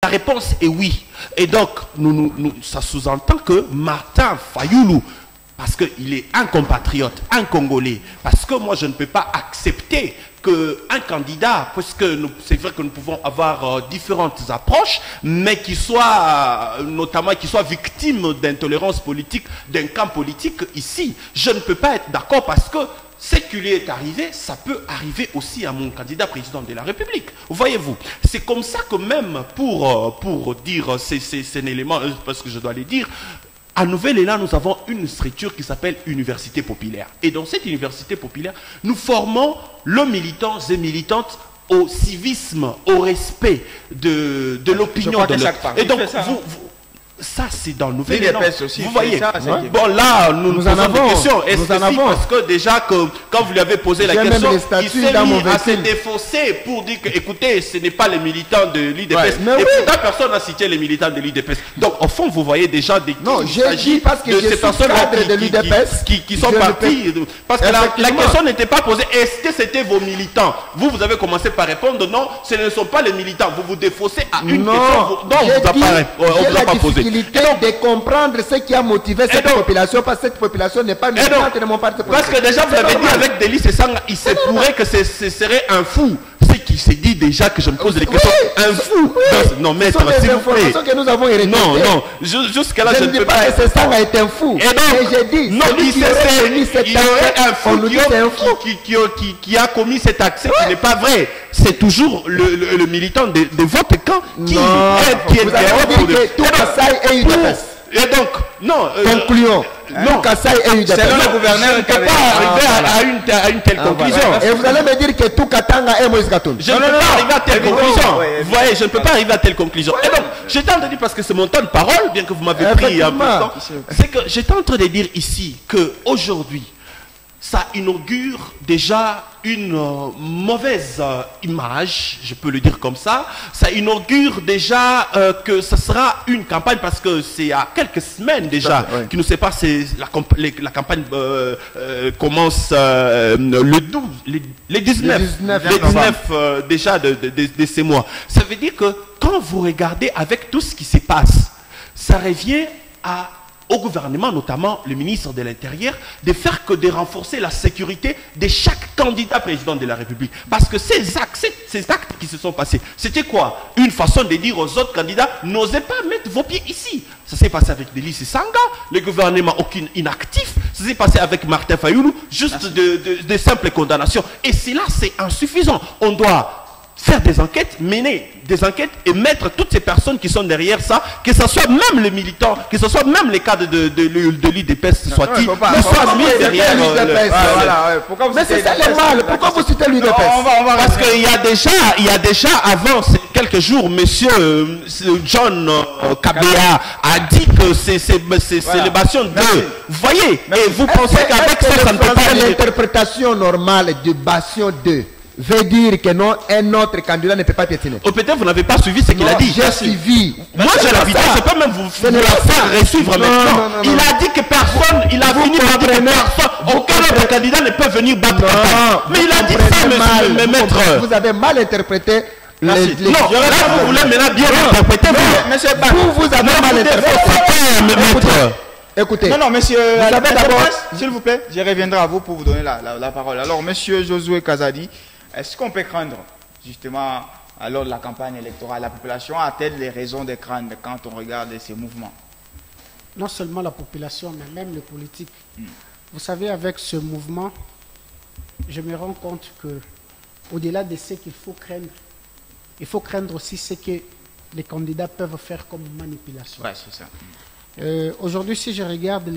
La réponse est oui. Et donc, ça sous-entend que Martin Fayoulou, parce qu'il est un compatriote, un Congolais, parce que moi je ne peux pas accepter qu'un candidat, puisque c'est vrai que nous pouvons avoir différentes approches, mais qui soit, notamment, qui soit victime d'intolérance politique, d'un camp politique ici, je ne peux pas être d'accord parce que ce qui lui est arrivé, ça peut arriver aussi à mon candidat président de la République. Voyez-vous, c'est comme ça que même pour dire c'est un élément, parce que je dois le dire, à Nouvel-Élan, nous avons une structure qui s'appelle Université Populaire. Et dans cette Université Populaire, nous formons les militants et militantes au civisme, au respect de l'opinion de l'autre. Et donc, ça, c'est dans le Nouvel-Élan. Vous voyez, bon là, nous en avons des questions. Est-ce que si, parce que déjà, quand vous lui avez posé la question, il s'est mis à se défausser pour dire que, écoutez, ce n'est pas les militants de l'IDPS. Et pourtant, personne n'a cité les militants de l'IDPS. Donc, au fond, vous voyez déjà des... Non, j'ai dit parce que je suis cadre de l'IDPS qui sont partis. Parce que la question n'était pas posée. Est-ce que c'était vos militants? Vous avez commencé par répondre non, ce ne sont pas les militants. Vous vous défaussez à une question. Non, on ne vous a pas posé. De comprendre ce qui a motivé cette population, parce que cette population n'est pas militante de mon parti politique. Parce que déjà, vous avez dit avec Delis et Sanga, il se pourrait que ce serait un fou. C'est qui s'est dit déjà que je me pose des questions. Un fou. Non, maître, s'il vous plaît. Que nous avons héritées. Non, jusqu'à là, je ne peux pas. Je ne dis pas que Sanga est un fou. Et donc, j'ai dit, non, il y aurait un fou qui a commis cet accès qui n'est pas vrai. C'est toujours le militant de votre camp qui est derrière pour et donc, non. Concluons. Non, selon le gouverneur, je ne peux pas arriver à une telle conclusion. Et vous allez me dire que tout Katanga est Moïse Gatoun. Je ne peux pas arriver à telle conclusion. Vous voyez, je ne peux pas arriver à telle conclusion. Et donc, j'étais en train de dire, parce que c'est mon temps de parole, bien que vous m'avez pris un peu de temps, c'est que j'étais en train de dire ici qu'aujourd'hui, ça inaugure déjà une mauvaise image, je peux le dire comme ça. Ça inaugure déjà que ce sera une campagne, parce que c'est à quelques semaines déjà qui nous sépare. La campagne commence le 12, les 19 déjà de ces mois. Ça veut dire que quand vous regardez avec tout ce qui se passe, ça revient au gouvernement, notamment le ministre de l'Intérieur, de faire que de renforcer la sécurité de chaque candidat président de la République. Parce que ces actes qui se sont passés, c'était quoi? Une façon de dire aux autres candidats, n'osez pas mettre vos pieds ici. Ça s'est passé avec Delis et Sanga, le gouvernement inactif. Ça s'est passé avec Martin Fayoulou, juste de simples condamnations. Et cela, c'est insuffisant. On doit faire des enquêtes, mener des enquêtes et mettre toutes ces personnes qui sont derrière ça, que ce soit même les militants, que ce soit même les cadres de l'IDPS, soit-ils, soient mis derrière mais c'est ça le mal. Pourquoi vous citez l'IDPS? Parce qu'il y a déjà avant quelques jours, monsieur John Kabea a dit que c'est célébration de... Vous voyez, et vous pensez qu'avec ça ne peut pas... L'interprétation normale de Bastion 2 veut dire que non, un autre candidat ne peut pas piétiner. Peut-être vous n'avez pas suivi ce qu'il a dit. J'ai suivi. Moi j'ai l'habitude, je peux même vous faire resuivre maintenant. Il a dit que personne, il a fini par dire que personne, aucun autre candidat ne peut venir battre. Mais il a dit ça, monsieur maître. Vous avez mal interprété. Non, là vous voulez maintenant bien interpréter. Vous avez mal interprété. Écoutez. Non, monsieur, s'il vous plaît, je reviendrai à vous pour vous donner la parole. Alors, monsieur Josué Kazadi, est-ce qu'on peut craindre, justement, lors de la campagne électorale, la population a-t-elle les raisons de craindre quand on regarde ces mouvements? Non seulement la population, mais même les politiques. Vous savez, avec ce mouvement, je me rends compte que, au-delà de ce qu'il faut craindre, il faut craindre aussi ce que les candidats peuvent faire comme manipulation. Ouais, c'est ça. Aujourd'hui, si je regarde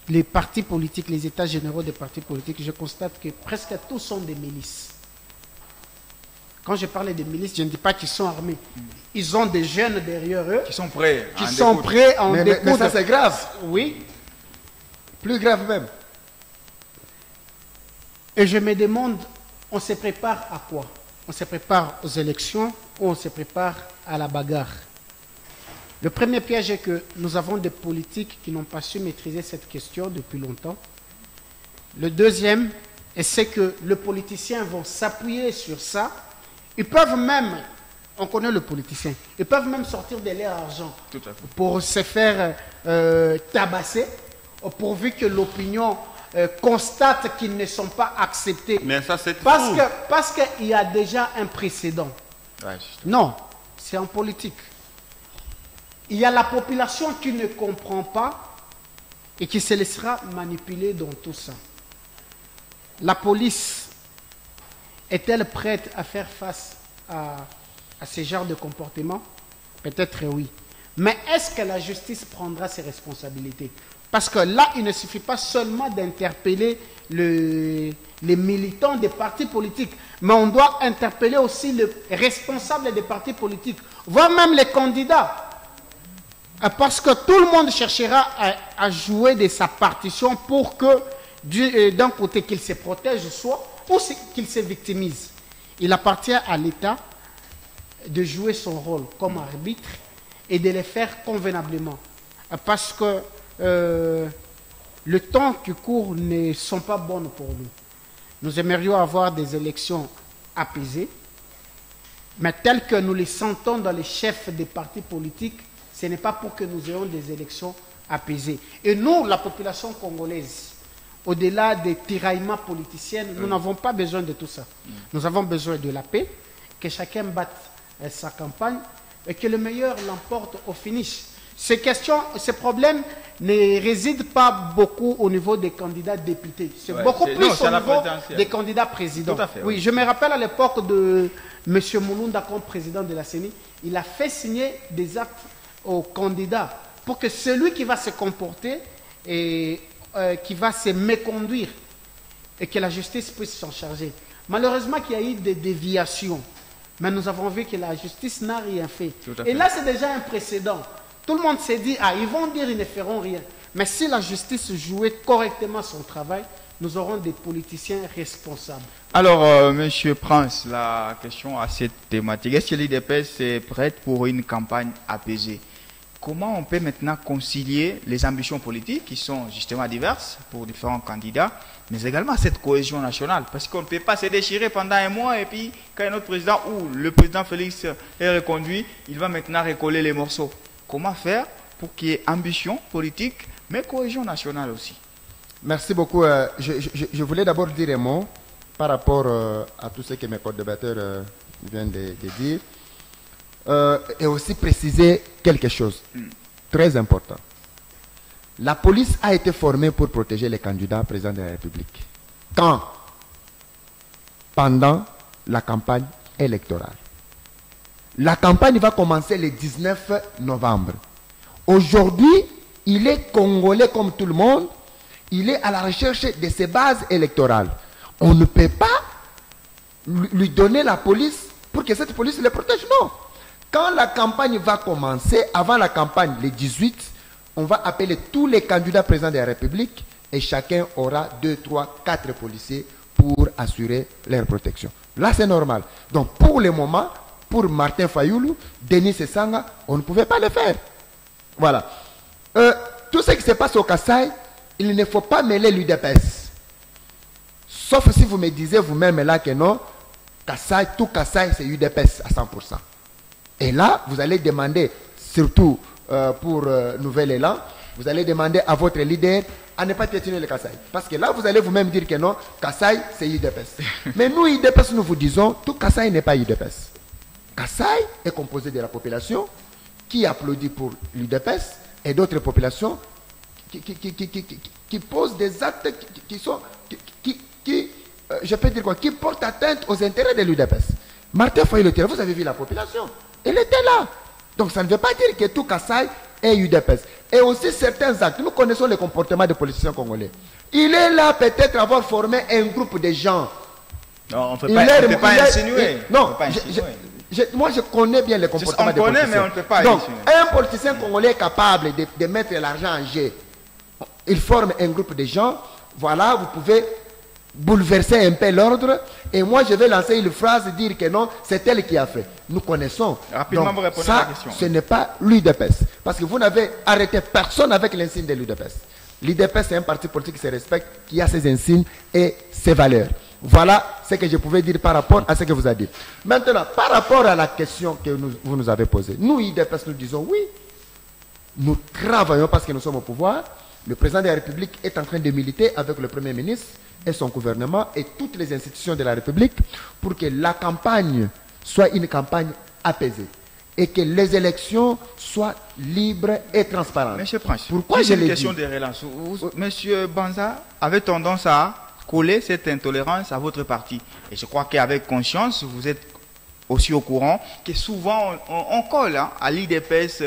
les partis politiques, les états généraux des partis politiques, je constate que presque tous sont des milices. Quand je parle des milices, je ne dis pas qu'ils sont armés. Ils ont des jeunes derrière eux. Qui sont prêts. À en découdre. Mais ça c'est grave. Oui. Plus grave même. Et je me demande, on se prépare à quoi? On se prépare aux élections ou on se prépare à la bagarre? Le premier piège est que nous avons des politiques qui n'ont pas su maîtriser cette question depuis longtemps. Le deuxième, c'est que les politiciens vont s'appuyer sur ça. Ils peuvent même On connaît le politicien. Ils peuvent même sortir de leur argent pour se faire tabasser, pourvu que l'opinion constate qu'ils ne sont pas acceptés. Mais ça, c'est parce qu'il y a déjà un précédent. Ouais, non, c'est en politique. Il y a la population qui ne comprend pas et qui se laissera manipuler dans tout ça. La police est-elle prête à faire face à ce genre de comportement? Peut-être oui. Mais est-ce que la justice prendra ses responsabilités? Parce que là, il ne suffit pas seulement d'interpeller les militants des partis politiques, mais on doit interpeller aussi les responsables des partis politiques, voire même les candidats. Parce que tout le monde cherchera à jouer de sa partition pour que, d'un côté, qu'il se protège soit, ou qu'il se victimise. Il appartient à l'État de jouer son rôle comme arbitre et de le faire convenablement. Parce que le temps qui court ne sont pas bonnes pour nous. Nous aimerions avoir des élections apaisées, mais telles que nous les sentons dans les chefs des partis politiques, ce n'est pas pour que nous ayons des élections apaisées. Et nous, la population congolaise, au-delà des tiraillements politiciens, nous n'avons pas besoin de tout ça. Nous avons besoin de la paix, que chacun batte sa campagne et que le meilleur l'emporte au finish. Ces problèmes ne résident pas beaucoup au niveau des candidats députés. C'est beaucoup plus au niveau des candidats présidents. Oui, je me rappelle à l'époque de M. Mulunda comme président de la CENI, il a fait signer des actes aux candidats pour que celui qui va se comporter et qui va se méconduire et que la justice puisse s'en charger. Malheureusement qu'il y a eu des déviations, mais nous avons vu que la justice n'a rien fait. Et là, c'est déjà un précédent. Tout le monde s'est dit, ils vont dire ils ne feront rien. Mais si la justice jouait correctement son travail, nous aurons des politiciens responsables. Alors, Monsieur Prince, la question à cette thématique, est-ce que l'IDPS est prête pour une campagne apaisée? Comment on peut maintenant concilier les ambitions politiques qui sont justement diverses pour différents candidats, mais également cette cohésion nationale? Parce qu'on ne peut pas se déchirer pendant un mois et puis quand un autre président ou le président Félix est reconduit, il va maintenant recoller les morceaux. Comment faire pour qu'il y ait ambition politique, mais cohésion nationale aussi? Merci beaucoup. Je voulais d'abord dire un mot par rapport à tout ce que mes co-débatteurs viennent de dire. Et aussi préciser quelque chose très important. La police a été formée pour protéger les candidats présidents de la République. Quand? Pendant la campagne électorale. La campagne va commencer le 19 novembre. Aujourd'hui, il est congolais comme tout le monde. Il est à la recherche de ses bases électorales. On ne peut pas lui donner la police pour que cette police le protège. Non. Quand la campagne va commencer, avant la campagne, le 18, on va appeler tous les candidats présidents de la République et chacun aura 2, 3, 4 policiers pour assurer leur protection. Là, c'est normal. Donc, pour le moment, pour Martin Fayoulou, Denis Sessanga, on ne pouvait pas le faire. Voilà. Tout ce qui se passe au Kassai, il ne faut pas mêler l'UDPS. Sauf si vous me disiez vous-même là que non, Kassai, tout Kassai, c'est UDPS à 100%. Et là, vous allez demander, surtout pour Nouvel Élan, vous allez demander à votre leader à ne pas piétiner le Kassai. Parce que là, vous allez vous-même dire que non, Kassai, c'est UDPS. Mais nous, UDPS, nous vous disons, tout Kassai n'est pas UDPS. Kassai est composé de la population qui applaudit pour l'UDPS et d'autres populations qui posent des actes je peux dire quoi, qui portent atteinte aux intérêts de l'UDPS. Martin Fayoulou, vous avez vu la population. Elle était là. Donc ça ne veut pas dire que tout Kassai est UDPS. Et aussi certains actes. Nous connaissons le comportement des politiciens congolais. Il est là peut-être avoir formé un groupe de gens. Non, on ne peut pas insinuer. Non, moi je connais bien le comportement des politiciens. Mais on ne peut pas donc, un politicien congolais est capable de mettre l'argent en jeu. Il forme un groupe de gens. Voilà, vous pouvez bouleverser un peu l'ordre. Et moi, je vais lancer une phrase, dire que non, c'est elle qui a fait. Nous connaissons. Rapidement, donc, vous répondez ça, à la question. Ce n'est pas l'UDPS. Parce que vous n'avez arrêté personne avec l'insigne de l'UDPS. L'UDPS, c'est un parti politique qui se respecte, qui a ses insignes et ses valeurs. Voilà ce que je pouvais dire par rapport à ce que vous avez dit. Maintenant, par rapport à la question que vous nous avez posée, nous, IDPS, nous disons oui, nous travaillons parce que nous sommes au pouvoir. Le président de la République est en train de militer avec le Premier ministre et son gouvernement et toutes les institutions de la République pour que la campagne soit une campagne apaisée et que les élections soient libres et transparentes. Monsieur Prince, pourquoi j'ai une question de relance. Monsieur Banza avait tendance à coller cette intolérance à votre parti. Et je crois qu'avec conscience, vous êtes aussi au courant que souvent on colle à l'IDPS.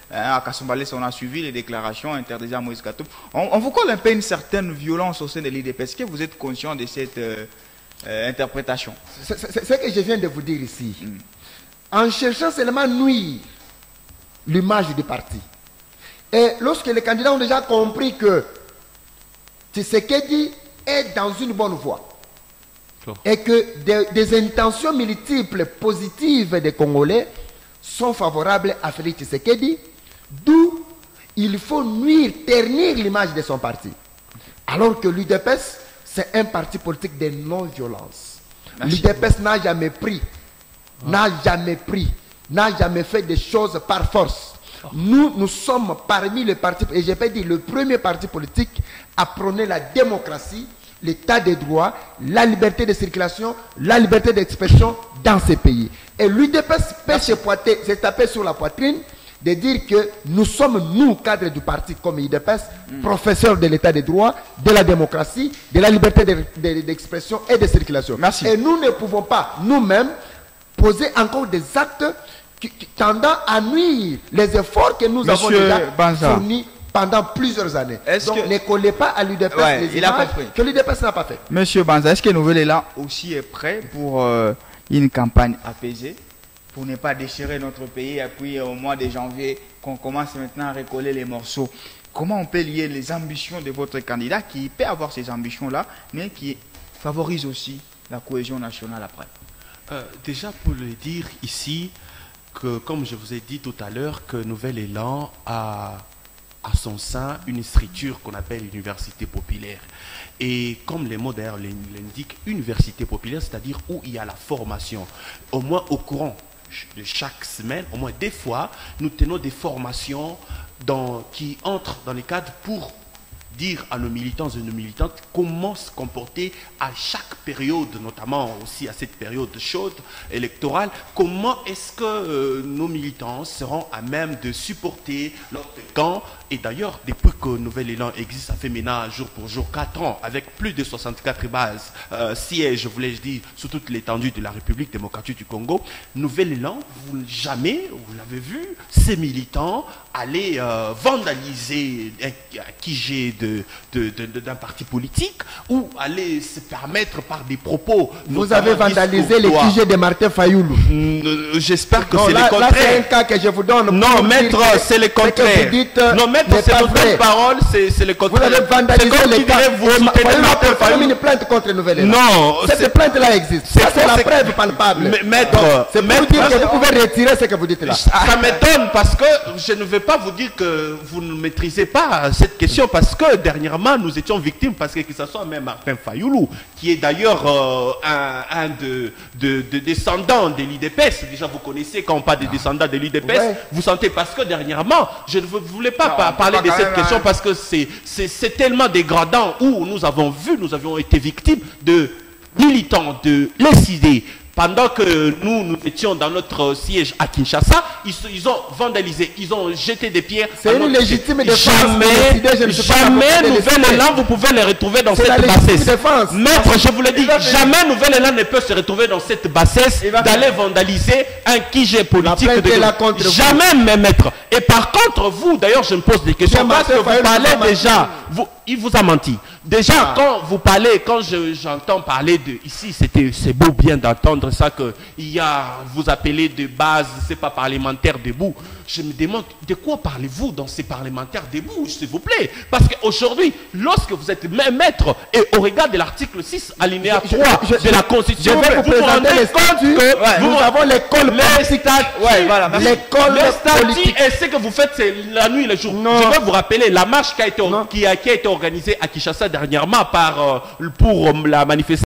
À Kasumbalès, on a suivi les déclarations interdites à Moïse Katumbi. On vous colle un peu une certaine violence au sein de l'IDPS. Est-ce que vous êtes conscient de cette interprétation? C'est ce que je viens de vous dire ici. En cherchant seulement à nuire l'image du parti. Et lorsque les candidats ont déjà compris que Tshisekedi est dans une bonne voie et que des intentions multiples positives des Congolais sont favorables à Félix Tshisekedi, d'où il faut nuire, ternir l'image de son parti. Alors que l'UDPS, c'est un parti politique de non-violence. L'UDPS n'a jamais pris, n'a jamais fait des choses par force. Nous sommes parmi les partis, et je peux dire le premier parti politique à prôner la démocratie, l'état des droits, la liberté de circulation, la liberté d'expression dans ces pays. Et l'UDPS peut se taper sur la poitrine de dire que nous sommes, nous, cadres du parti comme l'UDPS, professeurs de l'état des droits, de la démocratie, de la liberté d'expression et de circulation. Merci. Et nous ne pouvons pas, nous-mêmes, poser encore des actes tendant à nuire les efforts que nous avons déjà fournis pendant plusieurs années. Donc ne collez pas à l'UDPS les images que l'UDPS n'a pas fait. Monsieur Banza, est-ce que Nouvel Élan aussi est prêt pour une campagne apaisée, pour ne pas déchirer notre pays, et puis au mois de janvier, qu'on commence maintenant à recoller les morceaux? Comment on peut lier les ambitions de votre candidat, qui peut avoir ces ambitions-là, mais qui favorise aussi la cohésion nationale après? Déjà, pour le dire ici, que comme je vous ai dit tout à l'heure, que Nouvel Élan a à son sein une structure qu'on appelle université populaire. Et comme les mots d'ailleurs l'indiquent, université populaire, c'est-à-dire où il y a la formation. Au moins au courant de chaque semaine, au moins des fois, nous tenons des formations qui entrent dans les cadres pour dire à nos militants et nos militantes comment se comporter à chaque période, notamment aussi à cette période chaude électorale, comment est-ce que nos militants seront à même de supporter leur camp. Et d'ailleurs, depuis que Nouvel Élan existe, ça fait maintenant jour pour jour 4 ans, avec plus de 64 bases, sièges, voulais-je dire, sur toute l'étendue de la République démocratique du Congo, Nouvel Élan, jamais, vous l'avez vu, ces militants aller vandaliser un QG d'un parti politique ou aller se permettre par des propos. Vous avez vandalisé les QG de Martin Fayoulou. J'espère que c'est le contraire. Là, c'est un cas que je vous donne. Non, maître, c'est le contraire. Non, maître, c'est votre parole, c'est le contraire. Vous avez vandalisé les cas. Vous avez une plainte contre Nouvel Élan. Non. Cette plainte-là existe. Ça, c'est la preuve palpable. Maître, c'est pour dire que vous pouvez retirer ce que vous dites là. Ça m'étonne parce que je ne vais pas vous dire que vous ne maîtrisez pas cette question parce que dernièrement, nous étions victimes parce que ce soit même Martin Fayoulou, qui est d'ailleurs un de descendants de l'IDPS. Déjà, vous connaissez quand on parle des descendants de l'IDPS, vous sentez parce que dernièrement, je ne voulais pas parler de cette question parce que c'est tellement dégradant où nous avions été victimes de militants de l'SID. Pendant que nous étions dans notre siège à Kinshasa, ils ont vandalisé, ils ont jeté des pierres. C'est une légitime défense. Jamais Nouvel Élan, vous pouvez les retrouver dans cette bassesse. Maître, je vous le dis, jamais Nouvel Élan ne peut se retrouver dans cette bassesse d'aller vandaliser un QG politique. Jamais, mais maître. Et par contre, vous, d'ailleurs, je me pose des questions parce que vous parlez déjà. Il vous a menti. Déjà, quand vous parlez, quand j'entends parler de ici, c'est beau bien d'entendre ça que vous appelez de base, c'est pas parlementaire debout. Je me demande de quoi parlez-vous dans ces parlementaires debout, s'il vous plaît. Parce qu'aujourd'hui, lorsque vous êtes maître et au regard de l'article 6, alinéa 3 de la Constitution, je vais vous présenter les statuts. Nous avons l'école politique. L'école politique. Et ce que vous faites, c'est la nuit et le jour. Je vais vous rappeler la marche qui a été organisée à Kinshasa dernièrement pour la manifestation